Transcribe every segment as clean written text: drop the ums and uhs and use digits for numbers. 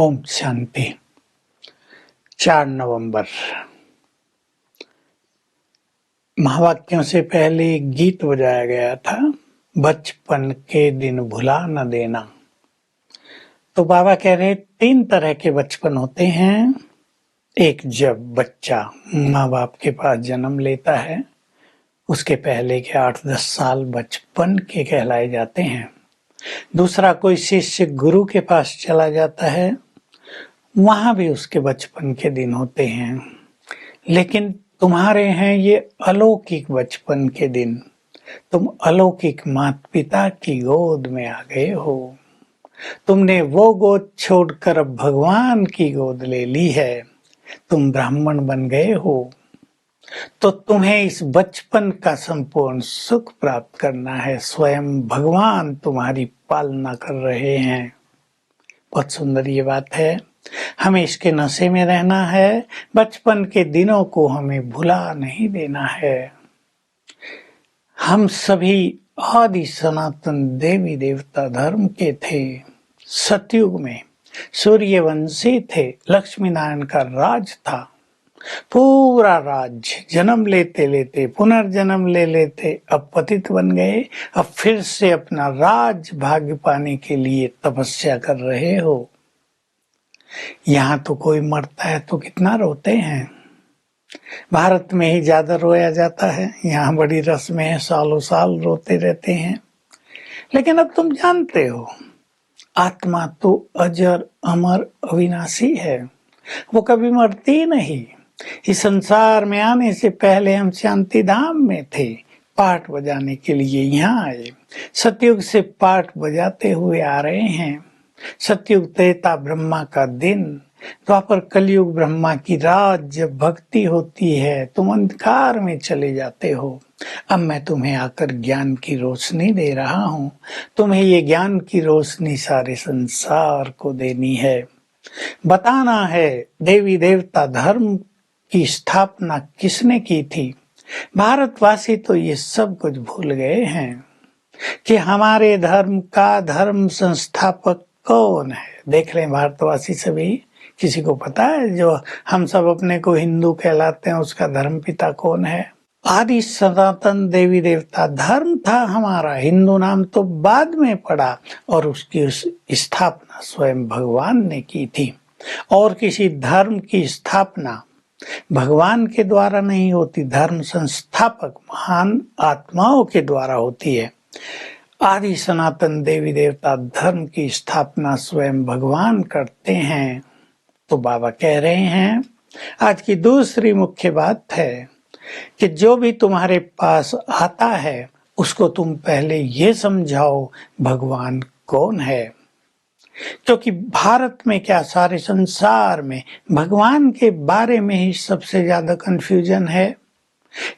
ओम शांति। 4 नवंबर। महावाक्यों से पहले एक गीत बजाया गया था, बचपन के दिन भुला न देना। तो बाबा कह रहे 3 तरह के बचपन होते हैं। एक, जब बच्चा माँ बाप के पास जन्म लेता है, उसके पहले के 8-10 साल बचपन के कहलाए जाते हैं। दूसरा, कोई शिष्य गुरु के पास चला जाता है, वहां भी उसके बचपन के दिन होते हैं। लेकिन तुम्हारे हैं ये अलौकिक बचपन के दिन। तुम अलौकिक माता पिता की गोद में आ गए हो। तुमने वो गोद छोड़कर अब भगवान की गोद ले ली है। तुम ब्राह्मण बन गए हो। तो तुम्हें इस बचपन का संपूर्ण सुख प्राप्त करना है। स्वयं भगवान तुम्हारी पालना कर रहे हैं। बहुत सुंदर ये बात है। हमें इसके नशे में रहना है। बचपन के दिनों को हमें भुला नहीं देना है। हम सभी आदि सनातन देवी देवता धर्म के थे। सतयुग में सूर्यवंशी थे। लक्ष्मी नारायण का राज था। पूरा राज्य जन्म लेते लेते पुनर्जन्म ले लेते, अब पतित बन गए। अब फिर से अपना राज भाग्य पाने के लिए तपस्या कर रहे हो। यहाँ तो कोई मरता है तो कितना रोते हैं। भारत में ही ज्यादा रोया जाता है। यहाँ बड़ी रस्में हैं, सालों साल रोते रहते हैं। लेकिन अब तुम जानते हो, आत्मा तो अजर अमर अविनाशी है। वो कभी मरती ही नहीं। इस संसार में आने से पहले हम शांति धाम में थे। पाठ बजाने के लिए यहाँ आए। सतयुग से पाठ बजाते हुए आ रहे हैं। सतयुग त्रेता ब्रह्मा का दिन, द्वापर कलयुग ब्रह्मा की रात। जब भक्ति होती है तुम अंधकार में चले जाते हो। अब मैं तुम्हें आकर ज्ञान की रोशनी दे रहा हूँ। तुम्हें ये ज्ञान की रोशनी सारे संसार को देनी है। बताना है देवी देवता धर्म की स्थापना किसने की थी। भारतवासी तो ये सब कुछ भूल गए हैं कि हमारे धर्म का धर्म संस्थापक कौन है। देख लें भारतवासी सभी, किसी को पता है जो हम सब अपने को हिंदू कहलाते हैं, उसका धर्म पिता कौन है। आदि सनातन देवी देवता धर्म था हमारा। हिंदू नाम तो बाद में पड़ा और उसकी स्थापना स्वयं भगवान ने की थी। और किसी धर्म की स्थापना भगवान के द्वारा नहीं होती, धर्म संस्थापक महान आत्माओं के द्वारा होती है। आदि सनातन देवी देवता धर्म की स्थापना स्वयं भगवान करते हैं। तो बाबा कह रहे हैं, आज की दूसरी मुख्य बात है कि जो भी तुम्हारे पास आता है उसको तुम पहले ये समझाओ भगवान कौन है। क्योंकि भारत में क्या सारे संसार में भगवान के बारे में ही सबसे ज्यादा कंफ्यूजन है।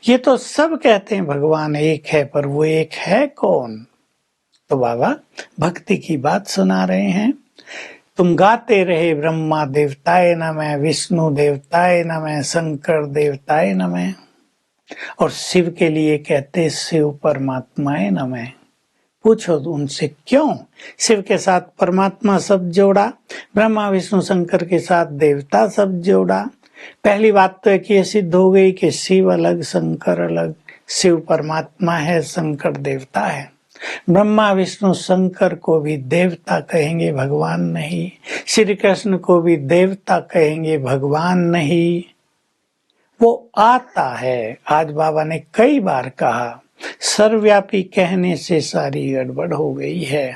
ये तो सब कहते हैं भगवान एक है, पर वो एक है कौन। तो बाबा भक्ति की बात सुना रहे हैं। तुम गाते रहे ब्रह्मा देवताय नमः, विष्णु देवताय नमः, शंकर देवताय नमः। और शिव के लिए कहते शिव परमात्माय नमः। पूछो उनसे क्यों शिव के साथ परमात्मा शब्द जोड़ा, ब्रह्मा विष्णु शंकर के साथ देवता शब्द जोड़ा। पहली बात तो है कि ये सिद्ध हो गई कि शिव अलग शंकर अलग। शिव परमात्मा है, शंकर देवता है। ब्रह्मा विष्णु शंकर को भी देवता कहेंगे, भगवान नहीं। श्री कृष्ण को भी देवता कहेंगे, भगवान नहीं। वो आता है। आज बाबा ने कई बार कहा, सर्वव्यापी कहने से सारी गड़बड़ हो गई है,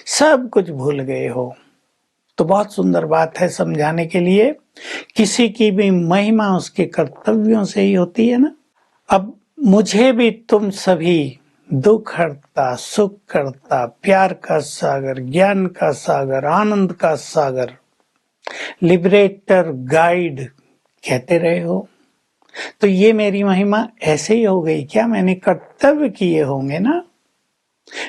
सब कुछ भूल गए हो। तो बहुत सुंदर बात है समझाने के लिए। किसी की भी महिमा उसके कर्तव्यों से ही होती है ना। अब मुझे भी तुम सभी दुख हरता, सुख करता, प्यार का सागर, ज्ञान का सागर, आनंद का सागर, लिबरेटर, गाइड कहते रहे हो। तो ये मेरी महिमा ऐसे ही हो गई क्या। मैंने कर्तव्य किए होंगे ना।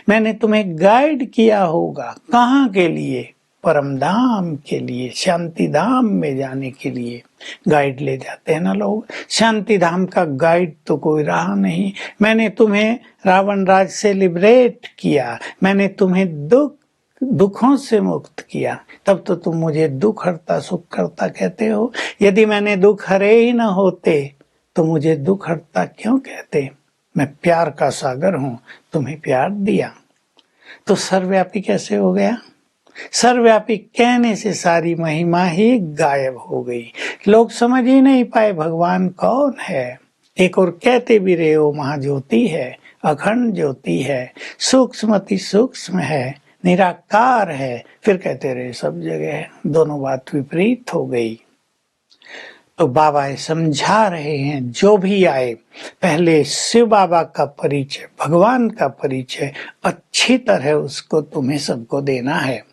मैंने तुम्हें गाइड किया होगा। कहाँ के लिए? परम धाम के लिए, शांति धाम में जाने के लिए गाइड ले जाते हैं ना लोग। शांति धाम का गाइड तो कोई रहा नहीं। मैंने तुम्हें रावण राज से लिबरेट किया। मैंने तुम्हें दुख दुखों से मुक्त किया, तब तो तुम मुझे दुख हरता सुख करता कहते हो। यदि मैंने दुख हरे ही न होते तो मुझे दुख हरता क्यों कहते। मैं प्यार का सागर हूं, तुम्हें प्यार दिया तो सर्वव्यापी कैसे हो गया। सर्वव्यापी कहने से सारी महिमा ही गायब हो गई। लोग समझ ही नहीं पाए भगवान कौन है। एक और कहते भी रहे हो महाज्योति है, अखंड ज्योति है, सूक्ष्म अति सूक्ष्म है, निराकार है, फिर कहते रहे सब जगह है। दोनों बात विपरीत हो गई। तो बाबा समझा रहे हैं जो भी आए पहले शिव बाबा का परिचय, भगवान का परिचय अच्छी तरह उसको तुम्हें सबको देना है,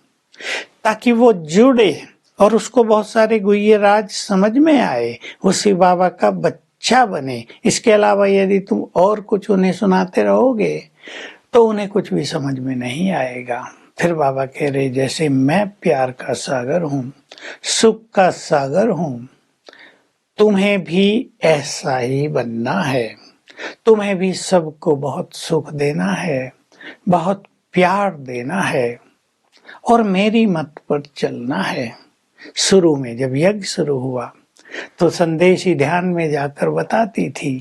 ताकि वो जुड़े और उसको बहुत सारे गुह्य राज समझ में आए, वो शिव बाबा का बच्चा बने। इसके अलावा यदि तुम और कुछ उन्हें सुनाते रहोगे तो उन्हें कुछ भी समझ में नहीं आएगा। फिर बाबा कह रहे जैसे मैं प्यार का सागर हूँ, सुख का सागर हूँ, तुम्हें भी ऐसा ही बनना है। तुम्हें भी सबको बहुत सुख देना है, बहुत प्यार देना है और मेरी मत पर चलना है। शुरू में जब यज्ञ शुरू हुआ तो संदेशी ध्यान में जाकर बताती थी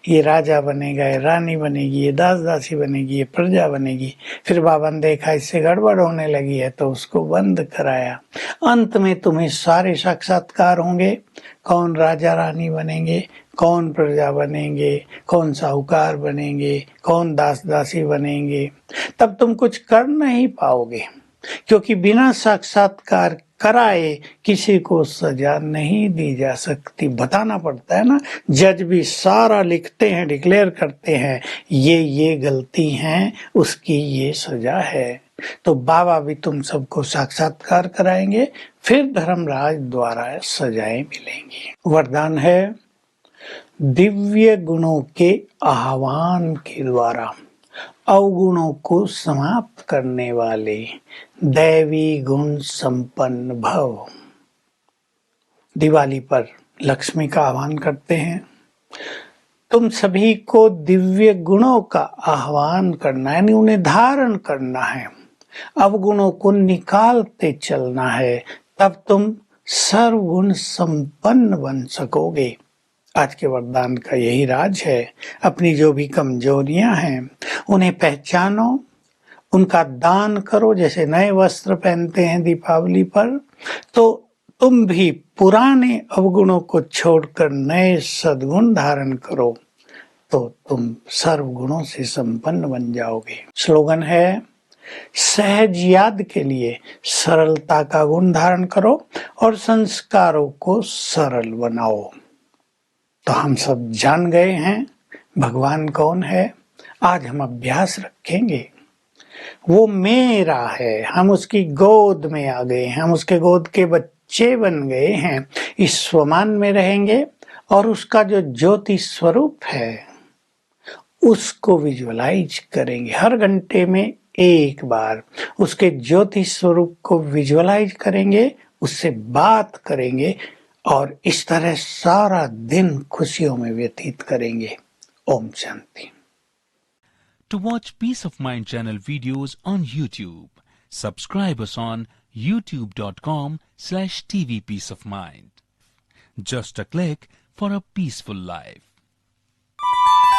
ये राजा बनेगा, ये रानी बनेगी, ये दास दासी बनेगी, ये प्रजा बनेगी। फिर बाबा ने देखा इससे गड़बड़ होने लगी है तो उसको बंद कराया। अंत में तुम्हें सारे साक्षात्कार होंगे, कौन राजा रानी बनेंगे, कौन प्रजा बनेंगे, कौन साहूकार बनेंगे, कौन दास दासी बनेंगे। तब तुम कुछ कर नहीं पाओगे, क्योंकि बिना साक्षात्कार कराए किसी को सजा नहीं दी जा सकती। बताना पड़ता है ना, जज भी सारा लिखते हैं, डिक्लेयर करते हैं ये गलती है, उसकी ये सजा है। तो बाबा भी तुम सबको साक्षात्कार कराएंगे, फिर धर्मराज द्वारा सजाएं मिलेंगी। वरदान है दिव्य गुणों के आह्वान के द्वारा अवगुणों को समाप्त करने वाले दैवी गुण संपन्न भव। दिवाली पर लक्ष्मी का आह्वान करते हैं। तुम सभी को दिव्य गुणों का आह्वान करना है, यानी उन्हें धारण करना है, अवगुणों को निकालते चलना है, तब तुम सर्वगुण संपन्न बन सकोगे। आज के वरदान का यही राज है। अपनी जो भी कमजोरियां हैं उन्हें पहचानो, उनका दान करो। जैसे नए वस्त्र पहनते हैं दीपावली पर, तो तुम भी पुराने अवगुणों को छोड़कर नए सद्गुण धारण करो, तो तुम सर्वगुणों से संपन्न बन जाओगे। स्लोगन है सहज याद के लिए सरलता का गुण धारण करो और संस्कारों को सरल बनाओ। तो हम सब जान गए हैं भगवान कौन है। आज हम अभ्यास रखेंगे। वो मेरा है, हम उसकी गोद में आ गए हैं, हम उसके गोद के बच्चे बन गए हैं। इस स्वमान में रहेंगे और उसका जो ज्योति स्वरूप है उसको विजुअलाइज करेंगे। हर घंटे में एक बार उसके ज्योति स्वरूप को विजुअलाइज करेंगे, उससे बात करेंगे और इस तरह सारा दिन खुशियों में व्यतीत करेंगे। Om Shanti. To watch Peace of Mind channel videos on YouTube, subscribe us on youtube.com/tvpeaceofmind. Just a click for a peaceful life.